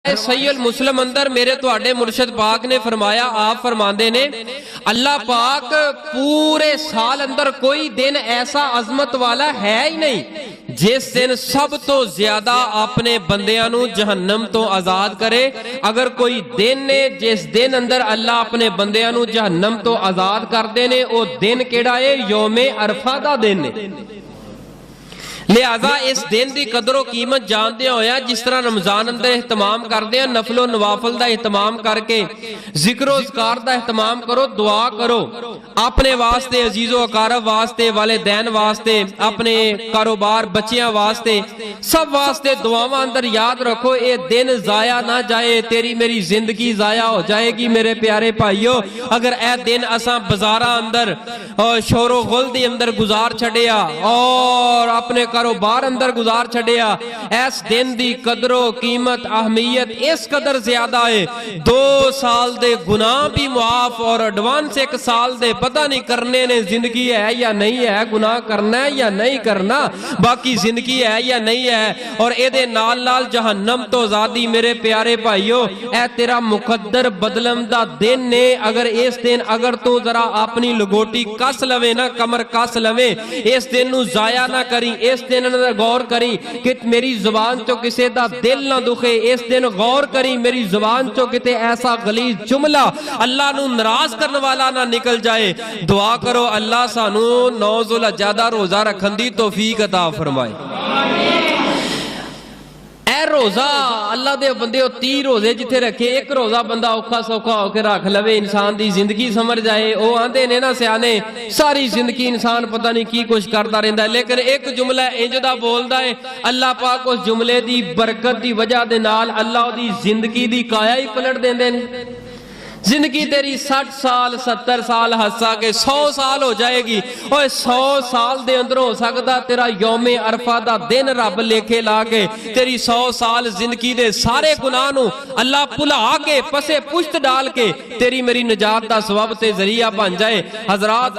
सहीहुल मुस्लिम अंदर मेरे तुहाडे मुर्शद पाक ने फरमाया, आप फरमाते ने अल्लाह पाक पूरे साल अंदर कोई दिन ऐसा अजमत वाला है ही नहीं जिस दिन सब तो ज्यादा अपने बंदियां नू जहन्नम तो आजाद करे। अगर कोई दिन ने जिस दिन अंदर अल्लाह अपने बंदियां नू जहन्नम तो आजाद करते ने, वो दिन केड़ा है? यौमे अरफा दा दिन है। लिहाजा इस दिन की कदरों कीमत जानदे होया, जिस तरह रमजान अंदर एहतमाम करते हैं, नफलो नवाफल का एहतमाम करके जिक्रो ज़कार का एहतमाम करो, दुआ करो अपने वास्ते, अजीजो अकारब वास्ते, वालिदैन वास्ते, अपने कारोबार बच्चियां वास्ते, सब वास्ते दुआवां अंदर याद रखो। ये दिन जाया ना जाए, तेरी मेरी जिंदगी जाया हो जाएगी मेरे प्यारे भाईओ। अगर यह दिन असा बाजारा अंदर शोरो गुल दे अंदर गुजार छड़िया और अपने कारोबार अंदर गुजार छड़िया, इस दिन की कदरो कीमत अहमियत इस कदर ज्यादा है, 2 साल दे गुनाह भी मुआफ और एडवांस 1 साल दे पता नहीं करने ने जिंदगी है या नहीं है, गुनाह करना है या नहीं करना, बाकी जिंदगी है या नहीं है, और एदे नाल नाल जहन्नम तो आजादी। मेरे प्यारे भाईओ, ए तेरा मुकद्दर बदलम दा दिन ने। अगर इस दिन अगर तू जरा अपनी लगोटी कस लवे ना, कमर कस लवे, इस दिन नू जाया ना करी, इस दिन गौर करी कि मेरी जुबान चो किसी का दिल ना दुखे, इस दिन गौर करी मेरी जुबान चो किते ऐसा गलीज जुमला अल्लाह नू नाराज करने वाला ना निकल जाए। दुआ करो अल्लाह सानू 9 ज़ुल्हिज्जा दा रोजा रखन दी तौफीक अता फरमाए। रोजा अल्लाह दे बंदे 30 रोजे जिथे रखे, एक रोजा बंदा औखा सौखा होकर रख लवे, इंसान दी जिंदगी समझ जाए। वो आंदे ने ना सियाने, सारी जिंदगी इंसान पता नहीं की कुछ करता रहता है, लेकिन एक जुमला इंज दा बोलदा है, अल्लाह पाक उस जुमले दी बरकत दी वजह दे नाल अल्लाह दी जिंदगी दी काया ही पलट देंदे ने। जिंदगी तेरी 60 साल 70 साल हंसा के 100 साल हो जाएगी। और 100 साल दे अंदर हो सकता तेरा यौमे अरफा दा दिन रब लेखे ला के तेरी 100 साल जिंदगी दे सारे गुनाह नू अल्लाह भुला के पसे पुश्त डाल के तेरी मेरी निजात दा सबब ते जरिया बन जाए। हजरात